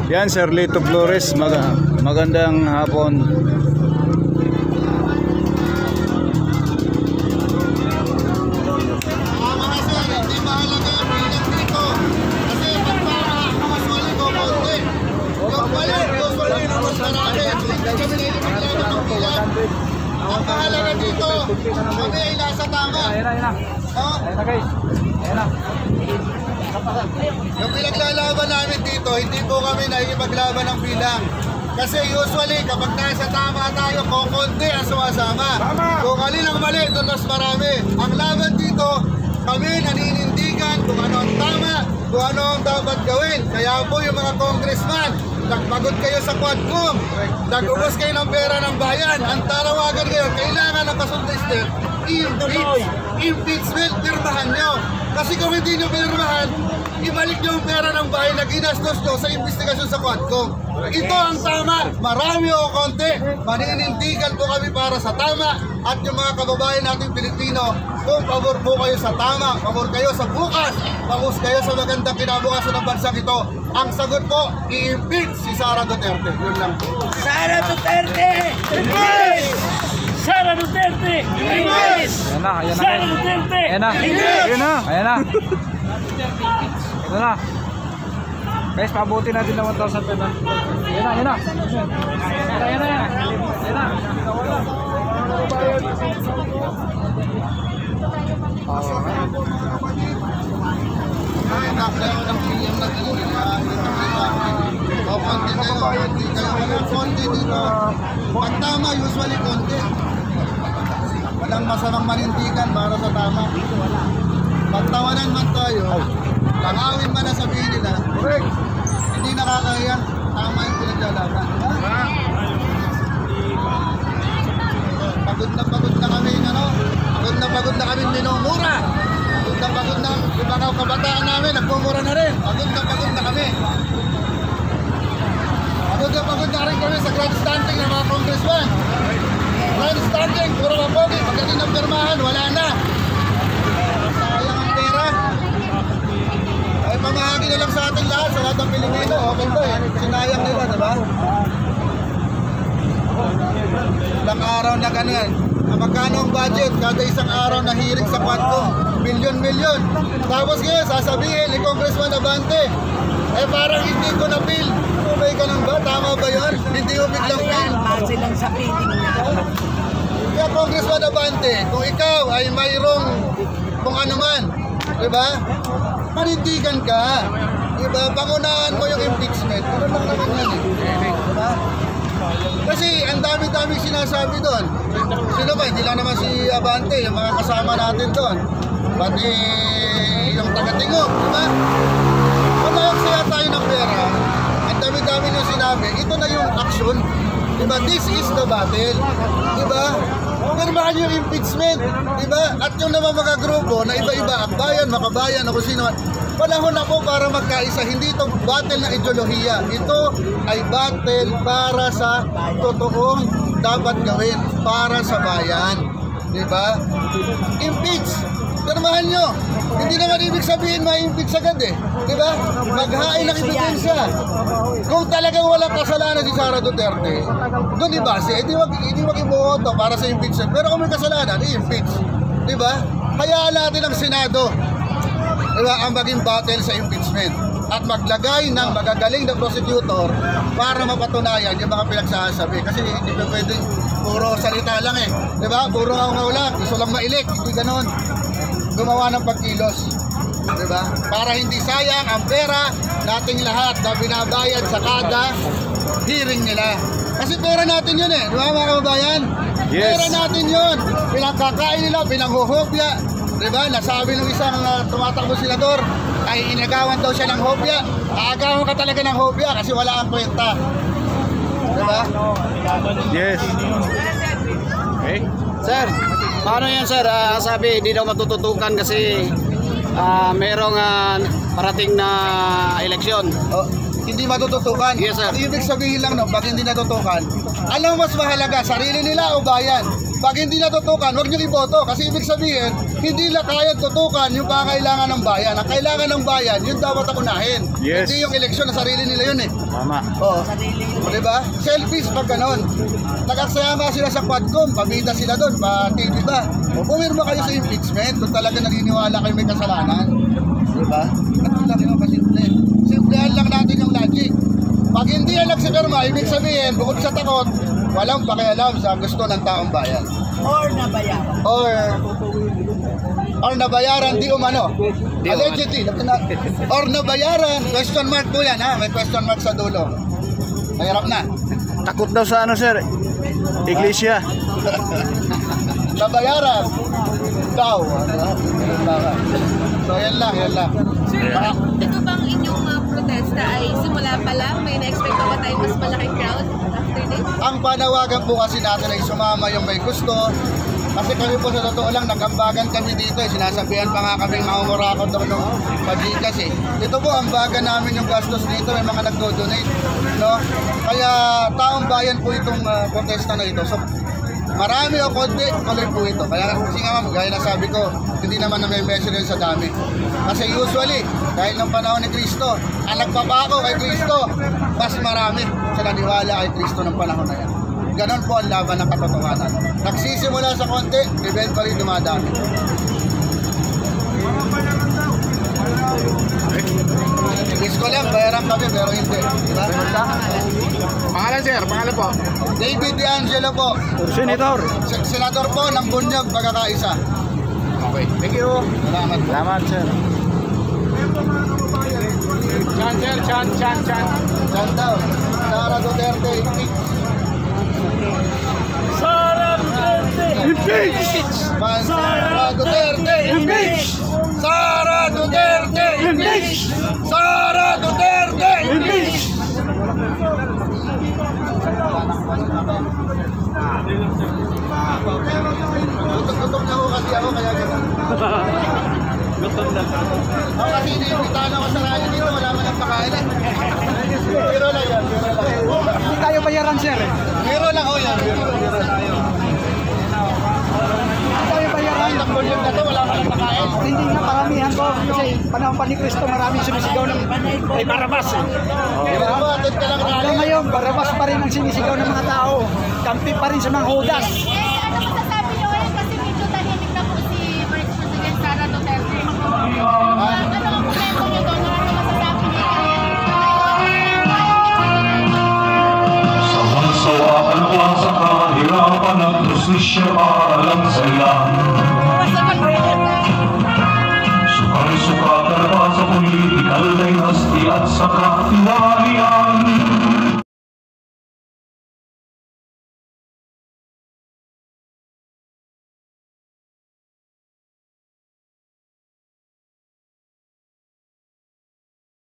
Yan, Sir Lito Flores, magandang hapon. Ang mahalaga dito, kami ay nasa tama. Yung pinaglalaban namin dito, hindi po kami nakikipaglaban ng bilang. Kasi usually, kapag nasa tama tayo, kukunti ang sumasama. Kung alin ang mali, doon mas marami. Ang laban dito, kami naninindigan kung ano ang tama, kung ano ang dapat gawin. Kaya po yung mga congressman, nagpagod kayo sa Quadcom, nag-ubos kayo ng pera ng bayan, ang tarawagan kayo, kailangan ng kasuntistin, impeachment, pirmahan nyo. Kasi kung hindi nyo pirmahan, ibalik nyo ang pera ng bayan na ginastos nyo sa investigasyon sa Quadcom. Ito ang tama, marami o konti, maninindigan po kami para sa tama, at yung mga kababayan natin Pilipino, kung pabor po kayo sa tama, pabor kayo sa bukas, pabor kayo sa magandang kinabukasan ng bansang ito, ang sagot po, i-impeach si Sara Duterte. Yun lang po. Sara Duterte! Impeach! Sara Duterte! Impeach! Ayan na, ayan na. Sara Duterte! Ayan na, ayan na, ayan na. Ayan na. Guys, pabuti natin na 1,000 pesos. Ayan na, ayan na. Ayan na, ayan na. Ayan na. Ay, naklaro ng PM na dito. O, konti kayo. Konti dito. Pag tama, usually konti. Walang masamang manindigan para sa tama. Pagtawanan man tayo, langawin man na sabihin nila, hindi nakakaya, tama yung pinaglalaban. Pagod na kami, ano? Pagod na kami minumura. Pagod na yung mga kabataan namin, nagmumura na rin. Pagod na kami. Pagod na rin kami sa grandstanding ng mga congressman. Grandstanding, puro mapogi. Pagdating ng pirmahan, wala na. Sayang ang pera. Ay, pamahagi na lang sa ating lahat, sa lahat ng Pilipino. Okay ba eh? Sinayang nila, diba? Ilang araw na ganyan. Magkano ang budget? Kada isang araw na hearing sa Quadcom, milyon-milyon. Tapos ngayon, sasabihin ni Congressman Abante, eh parang hindi ko na bill. Umay ka lang ba? Tama ba yun? Hindi mo biglang bill. Base lang sa feeling na. Kaya Congressman Abante, kung ikaw ay mayroong kung ano man, diba? Manindigan ka. Diba? Pangunahan mo yung impeachment. Ano lang naman yan eh. Diba? Kasi ang dami-daming sinasabi doon. Sino ba? Hindi lang naman si Abante, yung mga kasama natin doon. Pati yung taga-tingog, diba? Kung nayaksaya tayo ng pera, ang dami-dami yung sinabi, ito na yung action. Diba? This is the battle. Diba? Pirmahan yung impeachment. Diba? At yung naman mga grupo na iba-iba, akbayan, makabayan, o kung sino man, panahon na po para magkaisa. Hindi ito battle na ideolohiya. Ito ay battle para sa totoong dapat gawin para sa bayan. Diba? Impeach. Pirmahan nyo. Hindi naman ibig sabihin ma-impeach agad eh. Diba? Maghain ng ebidensya. Kung talagang walang kasalanan si Sara Duterte, doon ibase, hindi wag iboto para sa impeachment. Pero kung may kasalanan, i-impeach. Diba? Hayaan natin ang Senado, diba, ang maging battle sa impeachment at maglagay ng magagaling na prosecutor para mapatunayan yung mga pinagsasabi. Kasi hindi pa pwedeng puro salita lang eh. Diba? Puro ngaw lang, gusto lang mailik. Hindi ganon. Gumawa ng pagkilos. Diba? Para hindi sayang ang pera nating lahat na binabayad sa kada hearing nila. Kasi pera natin yun eh. Diba mga kababayan? Yes. Pera natin yun. Pinagkakain nila, pinanghuhopya. Diba? Nasabi ng isang tumatakbo senador ay inagawan daw siya ng hopya. Aagawan ka talaga ng hopya kasi wala ang kwenta. Diba? Yes. Okay. Sir, paano yan sir? Sabi hindi daw matututukan kasi merong parating na eleksyon. Oh, hindi matututukan. Yes sir. Ibig sabihin lang no, pag hindi natutukan, alam mas mahalaga, sarili nila o bayan? Pag hindi natutukan, huwag niyo iboto. Kasi ibig sabihin, hindi na kaya tutukan yung pangailangan ng bayan. Ang kailangan ng bayan, yun dapat ang unahin. Yes. Hindi yung eleksyon na sarili nila yun eh. Tama. Oo. Diba? Selfish pag ganon. Nagaksaya nga sila sa Quadcom, pabida sila doon, pa-TV ba? O pumirma kayo sa impeachment kung talaga naniniwala kayo may kasalanan. Diba? Ganun lang yun, kasimple. Simplehan lang natin yung logic. Pag hindi yan nagsipirma, ibig sabihin, bukod sa takot, walang pakialam sa gusto ng taong bayan. Or nabayaran. Or nabayaran, di umano. Di Allegedly. Or nabayaran, question mark po yan ha, may question mark sa dulo. Mahirap na. Takot daw sa ano, sir? Iglesia. Nabayaran. Daw. So yan lang, yan lang. Ito bang inyong protesta ay simula pa lang? May na-expect ba tayo mas malaking crowd after this? Ang panawagan po kasi natin ay sumama yung may gusto. Kasi kami po sa totoo lang, nagambagan kami dito eh. Sinasabihan pa nga kaming maungurakot daw nung pagikas eh. Ito po, ang baga namin yung gastos dito, may mga nagdo-donate. No? Kaya taong bayan po itong protesta na ito. So, marami o konti, tuloy po ito. Kaya kasi nga gaya na sabi ko, hindi naman na may measure yun sa dami. Kasi usually, dahil ng panahon ni Kristo, ang nagpapako kay Kristo, mas marami sa naniwala kay Kristo ng panahon na yan. Ganon po ang laban ng katotohanan. Nagsisimula sa konti, eventually dumadami. Wish ko lang, bayaran kami pero hindi. Diba? Pangalan sir, pangalan po. David D'Angelo po. Senator. Senador po ng Bunyog, Pagkakaisa. Okay, thank you. Salamat. Salamat, sir. Chan sir, chan. Saan daw? Sara Duterte, impeach. Sara Duterte! Impeach! Sara Duterte, impeach! Sara Duterte, impeach! Sara Duterte, impeach! Gutom na ako kasi ako kaya gano'n. Gutom na. Ako kasi iniimbitahan ako sa rally dito, wala man ang pakain eh. Biro lang yan, biro lang. Hindi tayo bayaran, sir. Biro lang ako yan, biro lang. Hindi tayo bayaran. Ang bunyog na to, wala man ang pakain. Hindi nga paramihan ko. Kasi panahon pa ni Kristo, maraming sumisigaw ng ay Barabas. Biro mo, atid ka lang rally. Hanggang ngayon, Barabas pa rin ang sinisigaw ng mga tao. Kampi pa rin sa mga Judas. Ano masasabi niyo ngayon kasi medyo tahimik na po si Vice President Sara Duterte? Ano ang komento niyo doon? Ano masasabi niyo? Sawan-sawa ka sa kahirapan at justisya para lang sa ilan.